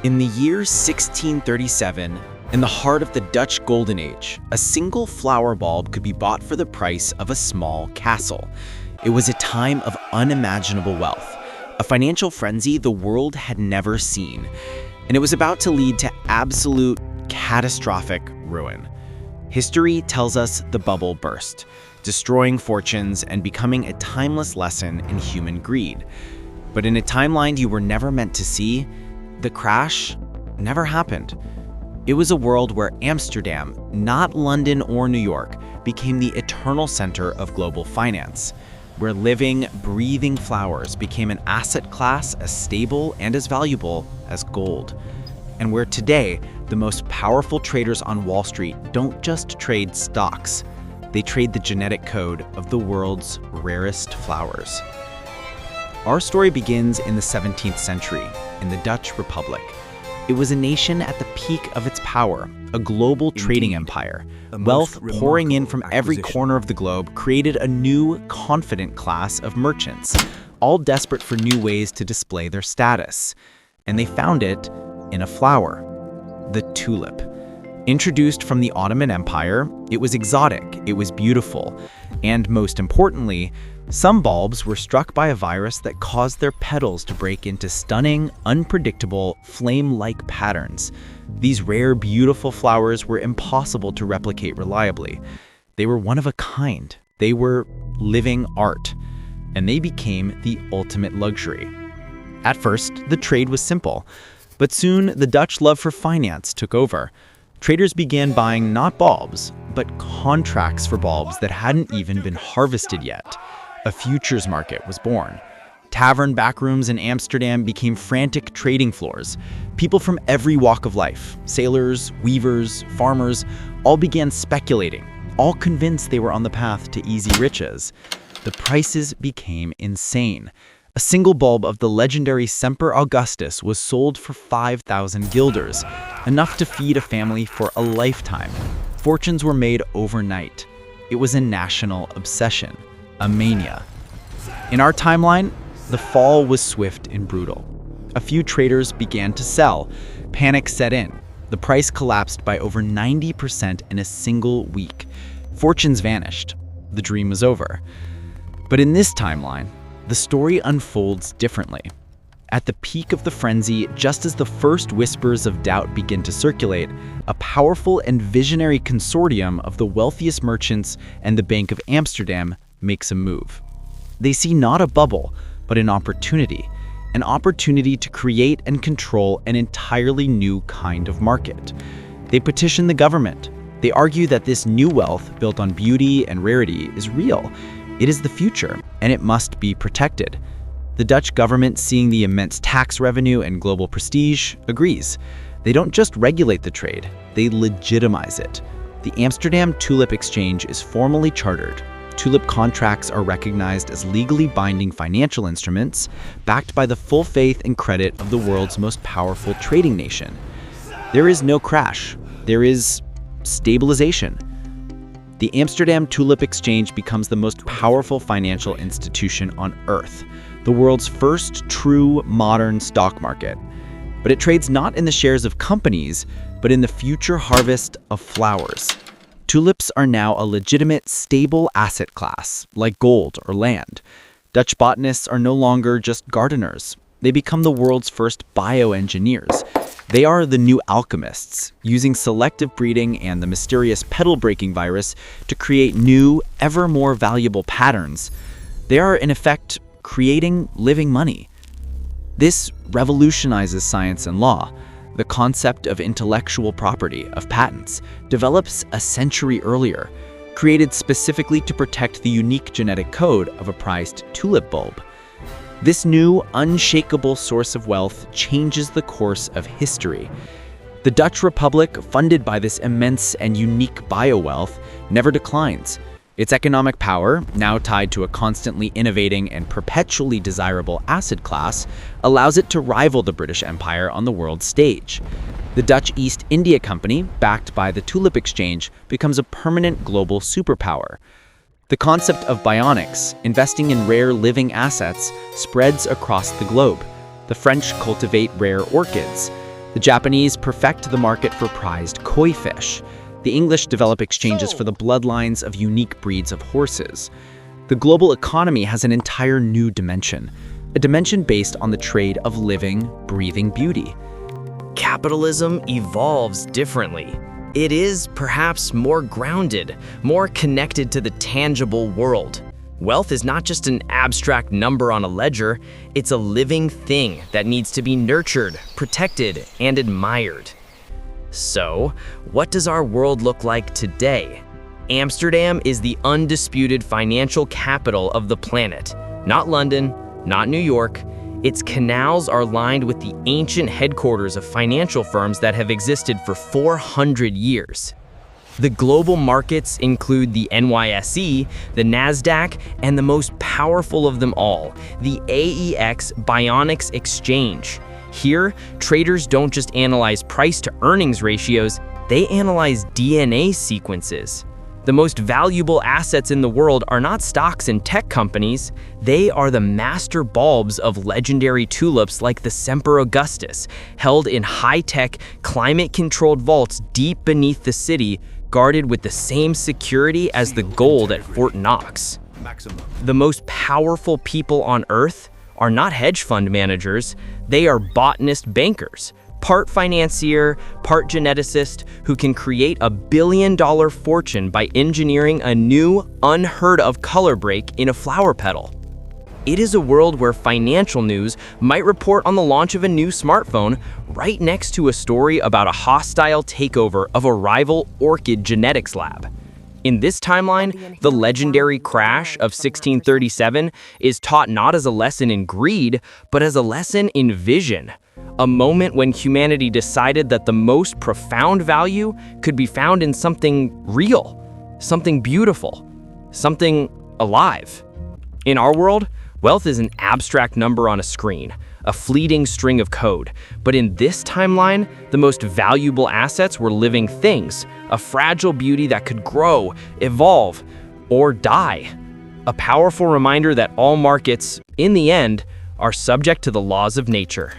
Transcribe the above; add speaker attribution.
Speaker 1: In the year 1637, in the heart of the Dutch Golden Age, a single flower bulb could be bought for the price of a small castle. It was a time of unimaginable wealth, a financial frenzy the world had never seen, and it was about to lead to absolute catastrophic ruin. History tells us the bubble burst, destroying fortunes and becoming a timeless lesson in human greed. But in a timeline you were never meant to see, the crash never happened. It was a world where Amsterdam, not London or New York, became the eternal center of global finance, where living, breathing flowers became an asset class as stable and as valuable as gold, and where today the most powerful traders on Wall Street don't just trade stocks, they trade the genetic code of the world's rarest flowers. Our story begins in the 17th century, in the Dutch Republic. It was a nation at the peak of its power, a global trading empire. Wealth pouring in from every corner of the globe created a new, confident class of merchants, all desperate for new ways to display their status. And they found it in a flower, the tulip. Introduced from the Ottoman Empire, it was exotic, it was beautiful, and most importantly, some bulbs were struck by a virus that caused their petals to break into stunning, unpredictable, flame-like patterns. These rare, beautiful flowers were impossible to replicate reliably. They were one of a kind. They were living art, and they became the ultimate luxury. At first, the trade was simple, but soon the Dutch love for finance took over. Traders began buying not bulbs, but contracts for bulbs that hadn't even been harvested yet. A futures market was born. Tavern backrooms in Amsterdam became frantic trading floors. People from every walk of life, sailors, weavers, farmers, all began speculating, all convinced they were on the path to easy riches. The prices became insane. A single bulb of the legendary Semper Augustus was sold for 5,000 guilders, enough to feed a family for a lifetime. Fortunes were made overnight. It was a national obsession, a mania. In our timeline, the fall was swift and brutal. A few traders began to sell. Panic set in. The price collapsed by over 90% in a single week. Fortunes vanished. The dream was over. But in this timeline, the story unfolds differently. At the peak of the frenzy, just as the first whispers of doubt begin to circulate, a powerful and visionary consortium of the wealthiest merchants and the Bank of Amsterdam makes a move. They see not a bubble, but an opportunity to create and control an entirely new kind of market. They petition the government. They argue that this new wealth, built on beauty and rarity, is real. It is the future, and it must be protected. The Dutch government, seeing the immense tax revenue and global prestige, agrees. They don't just regulate the trade, they legitimize it. The Amsterdam Tulip Exchange is formally chartered. Tulip contracts are recognized as legally binding financial instruments, backed by the full faith and credit of the world's most powerful trading nation. There is no crash. There is stabilization. The Amsterdam Tulip Exchange becomes the most powerful financial institution on Earth, the world's first true modern stock market. But it trades not in the shares of companies, but in the future harvest of flowers. Tulips are now a legitimate, stable asset class, like gold or land. Dutch botanists are no longer just gardeners. They become the world's first bioengineers. They are the new alchemists, using selective breeding and the mysterious petal-breaking virus to create new, ever more valuable patterns. They are, in effect, creating living money. This revolutionizes science and law. The concept of intellectual property, of patents, develops a century earlier, created specifically to protect the unique genetic code of a prized tulip bulb. This new, unshakable source of wealth changes the course of history. The Dutch Republic, funded by this immense and unique biowealth, never declines. Its economic power, now tied to a constantly innovating and perpetually desirable asset class, allows it to rival the British Empire on the world stage. The Dutch East India Company, backed by the Tulip Exchange, becomes a permanent global superpower. The concept of bionics, investing in rare living assets, spreads across the globe. The French cultivate rare orchids. The Japanese perfect the market for prized koi fish. The English develop exchanges for the bloodlines of unique breeds of horses. The global economy has an entire new dimension, a dimension based on the trade of living, breathing beauty.
Speaker 2: Capitalism evolves differently. It is perhaps more grounded, more connected to the tangible world. Wealth is not just an abstract number on a ledger, it's a living thing that needs to be nurtured, protected, and admired. So, what does our world look like today? Amsterdam is the undisputed financial capital of the planet. Not London, not New York. Its canals are lined with the ancient headquarters of financial firms that have existed for 400 years. The global markets include the NYSE, the Nasdaq, and the most powerful of them all, the AEX Bionics Exchange. Here, traders don't just analyze price-to-earnings ratios, they analyze DNA sequences. The most valuable assets in the world are not stocks and tech companies, they are the master bulbs of legendary tulips like the Semper Augustus, held in high-tech, climate-controlled vaults deep beneath the city, guarded with the same security as the gold at Fort Knox. The most powerful people on Earth are not hedge fund managers, they are botanist bankers, part financier, part geneticist, who can create a billion-dollar fortune by engineering a new, unheard-of color break in a flower petal. It is a world where financial news might report on the launch of a new smartphone right next to a story about a hostile takeover of a rival orchid genetics lab. In this timeline, the legendary crash of 1637 is taught not as a lesson in greed, but as a lesson in vision. A moment when humanity decided that the most profound value could be found in something real, something beautiful, something alive. In our world, wealth is an abstract number on a screen, a fleeting string of code. But in this timeline, the most valuable assets were living things, a fragile beauty that could grow, evolve, or die. A powerful reminder that all markets, in the end, are subject to the laws of nature.